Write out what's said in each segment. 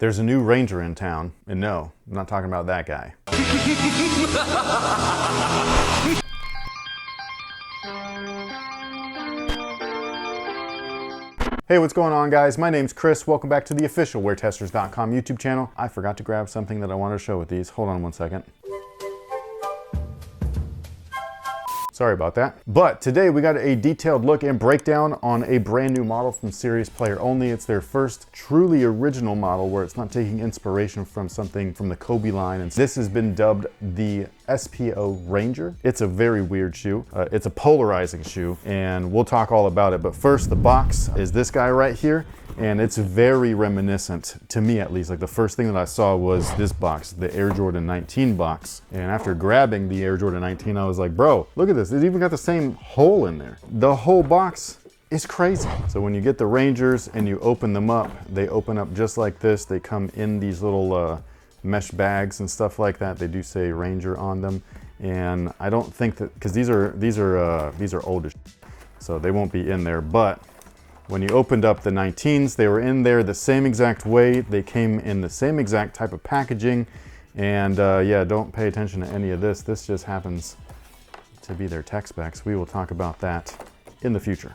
There's a new ranger in town, and no, I'm not talking about that guy. Hey, what's going on, guys? My name's Chris. Welcome back to the official WearTesters.com YouTube channel. I forgot to grab something that I wanted to show with these. Hold on one second. Sorry about that. But today we got a detailed look and breakdown on a brand new model from Serious Player Only. It's their first truly original model where it's not taking inspiration from something from the Kobe line. And this has been dubbed the SPO Ranger. It's a very weird shoe. It's a polarizing shoe, and we'll talk all about it. But first, the box is this guy right here. And it's very reminiscent, to me at least. Like, the first thing that I saw was this box, the Air Jordan 19 box. And after grabbing the Air Jordan 19, I was like, bro, look at this. It's even got the same hole in there. The whole box is crazy. So when you get the Rangers and you open them up, they open up just like this. They come in these little mesh bags and stuff like that. They do say Ranger on them. And I don't think that, because these are older, so they won't be in there. But when you opened up the 19s, they were in there the same exact way. They came in the same exact type of packaging. And yeah, don't pay attention to any of this. This just happens to be their tech specs. We will talk about that in the future.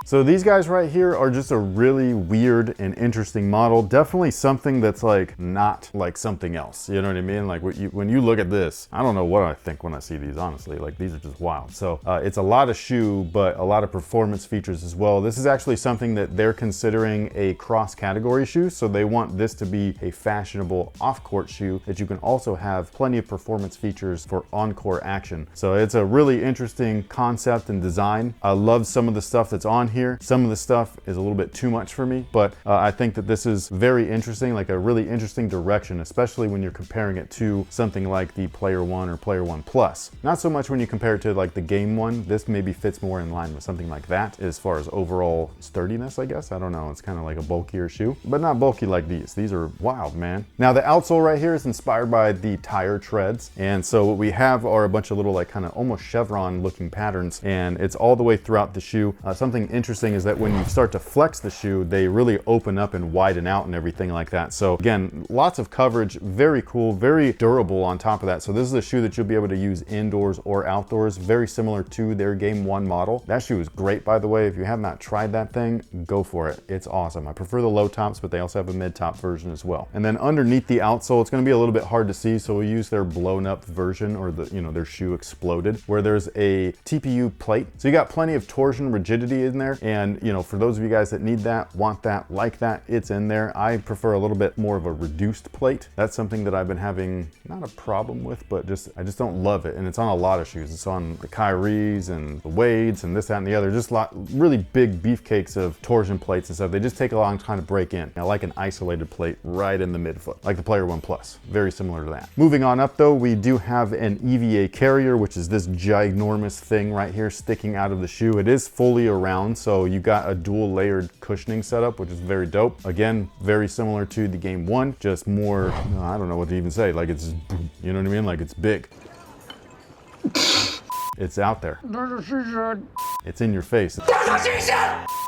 So these guys right here are just a really weird and interesting model. Definitely something that's like not like something else. You know what I mean? Like when you look at this, I don't know what I think when I see these, honestly. Like, these are just wild. So it's a lot of shoe, but a lot of performance features as well. This is actually something that they're considering a cross-category shoe. So they want this to be a fashionable off-court shoe that you can also have plenty of performance features for on-court action. So it's a really interesting concept and design. I love some of the stuff that's on here. Some of the stuff is a little bit too much for me, but I think that this is very interesting, like a really interesting direction, especially when you're comparing it to something like the Player One or Player One Plus. Not so much when you compare it to like the Game One. This maybe fits more in line with something like that as far as overall sturdiness, I guess. I don't know. It's kind of like a bulkier shoe, but not bulky like these. These are wild, man. Now the outsole right here is inspired by the tire treads. And so what we have are a bunch of little like kind of almost chevron looking patterns, and it's all the way throughout the shoe. Something interesting is that when you start to flex the shoe, they really open up and widen out and everything like that. So again, lots of coverage, very cool, very durable on top of that. So this is a shoe that you'll be able to use indoors or outdoors, very similar to their Game One model. That shoe is great, by the way. If you have not tried that thing, go for it. It's awesome. I prefer the low tops, but they also have a mid top version as well. And then underneath the outsole, it's going to be a little bit hard to see, so we'll use their blown up version, or the, their shoe exploded, where there's a TPU plate. So you got plenty of torsion rigidity in there. And for those of you guys that need that, want that, like that, it's in there. I prefer a little bit more of a reduced plate. That's something that I've been having not a problem with, but I just don't love it. And it's on a lot of shoes. It's on the Kyries and the Wades and this, that, and the other. Just really big beefcakes of torsion plates and stuff. They just take a long time to break in. I like an isolated plate right in the midfoot, like the Player One Plus. Very similar to that. Moving on up though, we do have an EVA carrier, which is this ginormous thing right here sticking out of the shoe. It is fully around, so you got a dual layered cushioning setup, which is very dope. Again, very similar to the Game One, just more, I don't know what to even say. Like, it's, you know what I mean? Like, it's big. It's out there. It's in your face.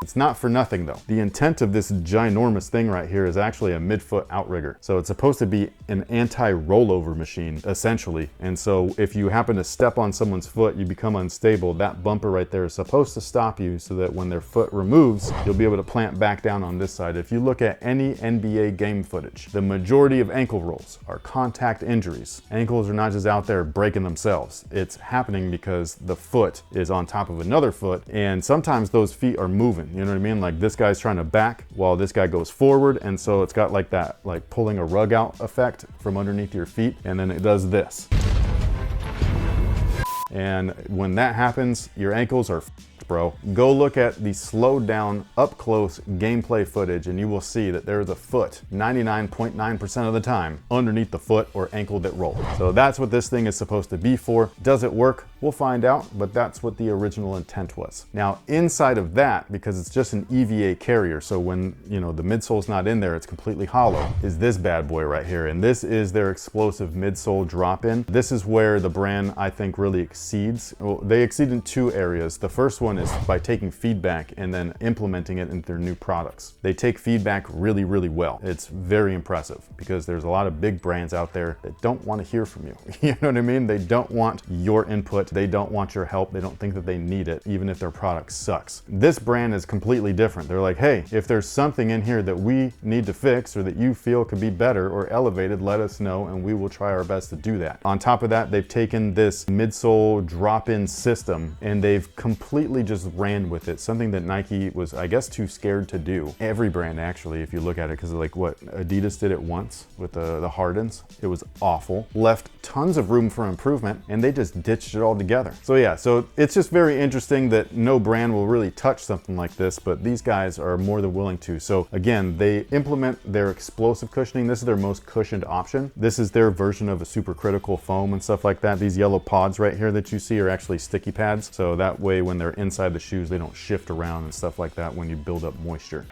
It's not for nothing though. The intent of this ginormous thing right here is actually a midfoot outrigger. So it's supposed to be an anti-rollover machine, essentially. And so if you happen to step on someone's foot, you become unstable, that bumper right there is supposed to stop you so that when their foot removes, you'll be able to plant back down on this side. If you look at any NBA game footage, the majority of ankle rolls are contact injuries. Ankles are not just out there breaking themselves. It's happening because the foot is on top of another foot, and sometimes those feet are moving. You know what I mean? Like, this guy's trying to back while this guy goes forward, and so it's got like that, like pulling a rug out effect from underneath your feet, and then it does this. And when that happens, your ankles are bro. Go look at the slowed down up close gameplay footage and you will see that there is a foot 99.9% of the time underneath the foot or ankle that rolled. So that's what this thing is supposed to be for. Does it work? We'll find out, but that's what the original intent was. Now inside of that, because it's just an EVA carrier, so when the midsole's not in there, it's completely hollow, is this bad boy right here. And this is their explosive midsole drop-in. This is where the brand, I think, really exceeds. Well, they exceed in two areas. The first one done is by taking feedback and then implementing it into their new products. They take feedback really, really well. It's very impressive because there's a lot of big brands out there that don't want to hear from you. You know what I mean? They don't want your input. They don't want your help. They don't think that they need it, even if their product sucks. This brand is completely different. They're like, hey, if there's something in here that we need to fix or that you feel could be better or elevated, let us know and we will try our best to do that. On top of that, they've taken this midsole drop-in system and they've completely just ran with it. Something that Nike was, I guess, too scared to do. Every brand actually, if you look at it, because like what Adidas did it once with the Hardens, it was awful. Left tons of room for improvement and they just ditched it all together. So yeah, so it's just very interesting that no brand will really touch something like this, but these guys are more than willing to. So again, they implement their explosive cushioning. This is their most cushioned option. This is their version of a supercritical foam and stuff like that. These yellow pods right here that you see are actually sticky pads. So that way when they're inside the shoes, they don't shift around and stuff like that when you build up moisture.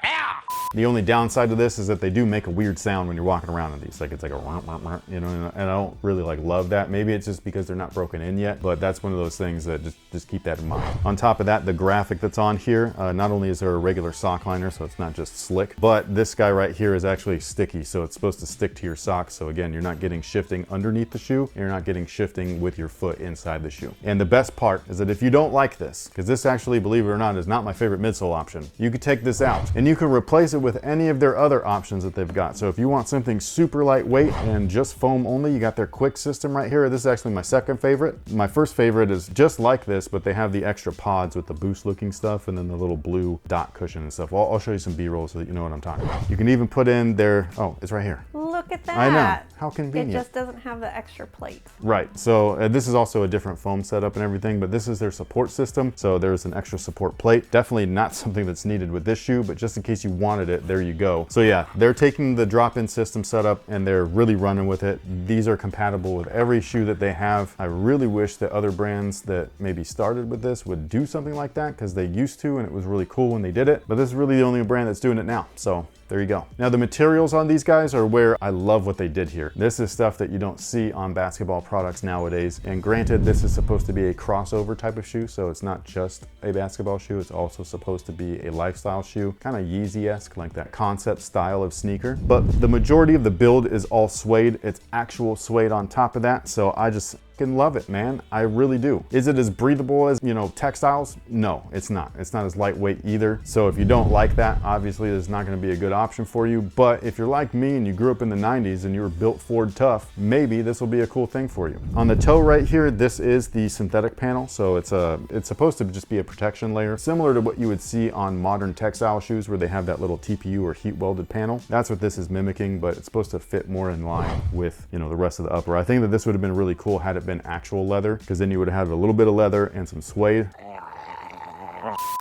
The only downside to this is that they do make a weird sound when you're walking around in these. Like it's like a, you know, and I don't really like love that. Maybe it's just because they're not broken in yet, but that's one of those things that just keep that in mind. On top of that, the graphic that's on here, not only is there a regular sock liner, so it's not just slick, but this guy right here is actually sticky. So it's supposed to stick to your socks. So again, you're not getting shifting underneath the shoe. You're not getting shifting with your foot inside the shoe. And the best part is that if you don't like this, because this actually, believe it or not, is not my favorite midsole option, you could take this out and you can replace it with any of their other options that they've got. So if you want something super lightweight and just foam only, you got their quick system right here. This is actually my second favorite. My first favorite is just like this, but they have the extra pods with the boost looking stuff and then the little blue dot cushion and stuff. Well, I'll show you some B-roll so that you know what I'm talking about. You can even put in their, oh, it's right here. Look at that. I know, how convenient. It just doesn't have the extra plate. Right, so this is also a different foam setup and everything, but this is their support system. So there's an extra support plate. Definitely not something that's needed with this shoe, but just in case you wanted it, there you go. So yeah, they're taking the drop-in system setup and they're really running with it. These are compatible with every shoe that they have. I really wish that other brands that maybe started with this would do something like that because they used to and it was really cool when they did it, but this is really the only brand that's doing it now. So there you go. Now the materials on these guys are where I love what they did here. This is stuff that you don't see on basketball products nowadays. And granted, this is supposed to be a crossover type of shoe. So it's not just a basketball shoe. It's also supposed to be a lifestyle shoe, kind of Yeezy-esque, like that concept style of sneaker. But the majority of the build is all suede. It's actual suede on top of that. So I just fucking love it, man. I really do. Is it as breathable as, you know, textiles? No, it's not. It's not as lightweight either. So if you don't like that, obviously this is not going to be a good option for you. But if you're like me and you grew up in the 90s and you were built Ford tough, maybe this will be a cool thing for you. On the toe right here, this is the synthetic panel. So it's supposed to just be a protection layer, similar to what you would see on modern textile shoes where they have that little TPU or heat welded panel. That's what this is mimicking, but it's supposed to fit more in line with, you know, the rest of the upper. I think that this would have been really cool had it been actual leather, because then you would have had a little bit of leather and some suede.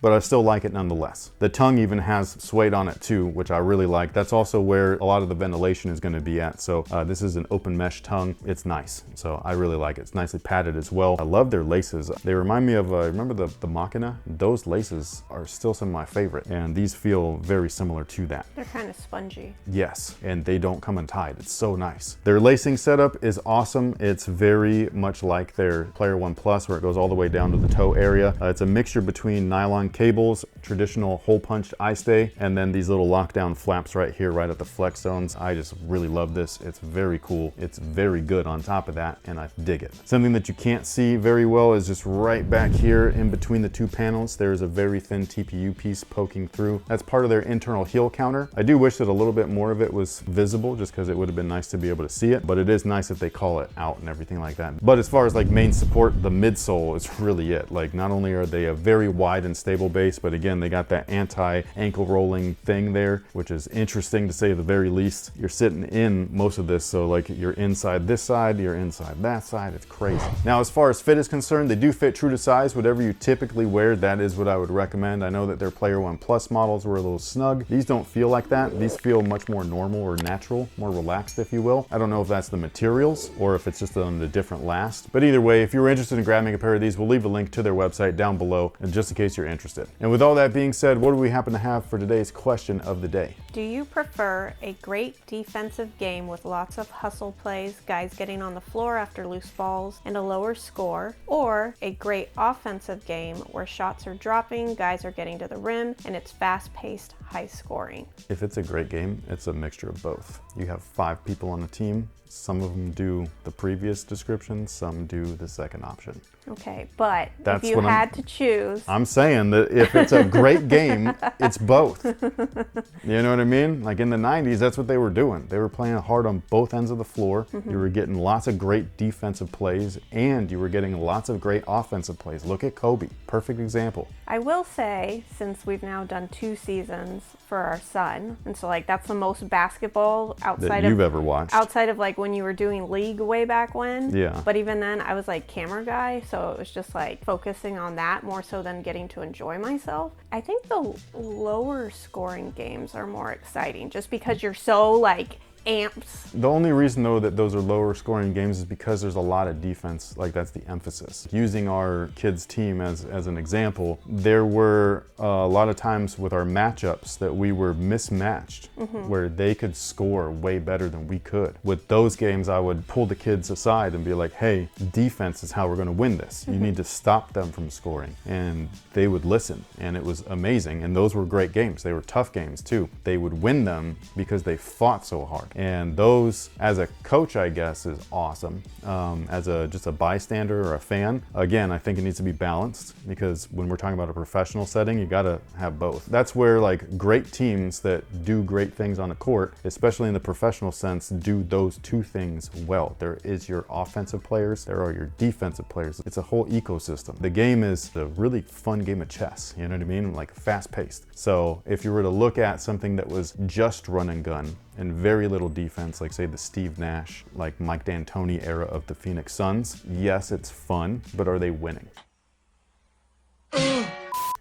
But I still like it nonetheless. The tongue even has suede on it too, which I really like. That's also where a lot of the ventilation is going to be at. So this is an open mesh tongue. It's nice. So I really like it. It's nicely padded as well. I love their laces. They remind me of, remember the Machina? Those laces are still some of my favorite. And these feel very similar to that. They're kind of spongy. Yes, and they don't come untied. It's so nice. Their lacing setup is awesome. It's very much like their Player One Plus, where it goes all the way down to the toe area. It's a mixture between nylon cables, traditional hole punched eye stay, and then these little lockdown flaps right here, right at the flex zones. I just really love this. It's very cool. It's very good on top of that, and I dig it. Something that you can't see very well is just right back here in between the two panels. There's a very thin TPU piece poking through. That's part of their internal heel counter. I do wish that a little bit more of it was visible, just because it would have been nice to be able to see it, but it is nice if they call it out and everything like that. But as far as like main support, the midsole is really it. Like, not only are they a very wide and stable base, but again, they got that anti-ankle rolling thing there, which is interesting to say the very least. You're sitting in most of this, so like you're inside this side, you're inside that side. It's crazy. Now, as far as fit is concerned, they do fit true to size. Whatever you typically wear, that is what I would recommend. I know that their Player One Plus models were a little snug. These don't feel like that. These feel much more normal or natural, more relaxed, if you will. I don't know if that's the materials or if it's just on a different last, but either way, if you're interested in grabbing a pair of these, we'll leave a link to their website down below, and just in case case you're interested. And with all that being said, what do we happen to have for today's question of the day? Do you prefer a great defensive game with lots of hustle plays, guys getting on the floor after loose balls, and a lower score, or a great offensive game where shots are dropping, guys are getting to the rim, and it's fast-paced, high scoring? If it's a great game, it's a mixture of both. You have 5 people on a team. Some of them do the previous description, some do the second option. Okay, but That's if you what had to choose, I'm saying that if it's a great game, it's both. You know what I mean? Like in the 90s, that's what they were doing. They were playing hard on both ends of the floor. You were getting lots of great defensive plays, and you were getting lots of great offensive plays. Look at Kobe, perfect example. I will say, since we've now done 2 seasons for our son, and so like that's the most basketball That you've ever watched. outside of like when you were doing league way back when. Yeah. But even then, I was like camera guy, so it was just like focusing on that more so than getting to enjoy myself. I think the lower scoring games are more exciting just because you're so like amps. The only reason though that those are lower scoring games is because there's a lot of defense. Like that's the emphasis. Using our kids team as an example, there were a lot of times with our matchups that we were mismatched where they could score way better than we could. With those games, I would pull the kids aside and be like, hey, defense is how we're going to win this. You need to stop them from scoring. And they would listen, and it was amazing. And those were great games. They were tough games too. They would win them because they fought so hard. And those, as a coach, I guess, is awesome. As just a bystander or a fan, again, I think it needs to be balanced because when we're talking about a professional setting, you gotta have both. That's where like great teams that do great things on the court, especially in the professional sense, do those 2 things well. There is your offensive players, there are your defensive players. It's a whole ecosystem. The game is a really fun game of chess, you know what I mean? Like fast paced. So if you were to look at something that was just run and gun, and very little defense, like say the Steve Nash, like Mike D'Antoni era of the Phoenix Suns, yes, it's fun, but are they winning?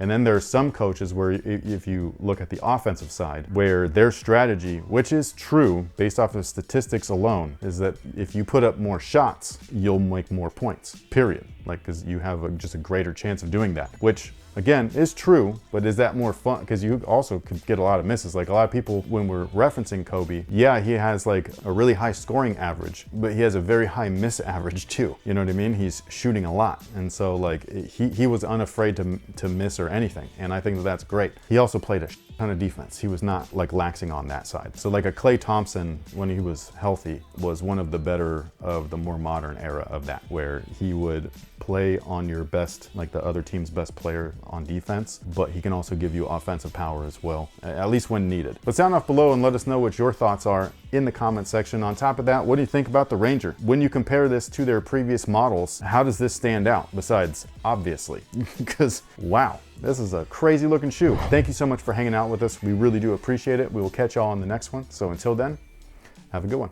And then there are some coaches where if you look at the offensive side, where their strategy, which is true based off of statistics alone, is that if you put up more shots, you'll make more points, period. Like, because you have just a greater chance of doing that, which again is true, but is that more fun? Because you also could get a lot of misses. Like a lot of people, when we're referencing Kobe, yeah, he has like a really high scoring average, but he has a very high miss average too. You know what I mean? He's shooting a lot. And so like he was unafraid to miss or anything. And I think that that's great. He also played a ton of defense. He was not like laxing on that side. So like a Klay Thompson, when he was healthy, was one of the better of the more modern era of that, where he would play on your best, like the other team's best player on defense, but he can also give you offensive power as well, at least when needed. But sound off below and let us know what your thoughts are in the comment section. On top of that, what do you think about the Ranger? When you compare this to their previous models, how does this stand out besides obviously? Because wow, this is a crazy looking shoe. Thank you so much for hanging out with us. We really do appreciate it. We will catch y'all on the next one. So until then, have a good one.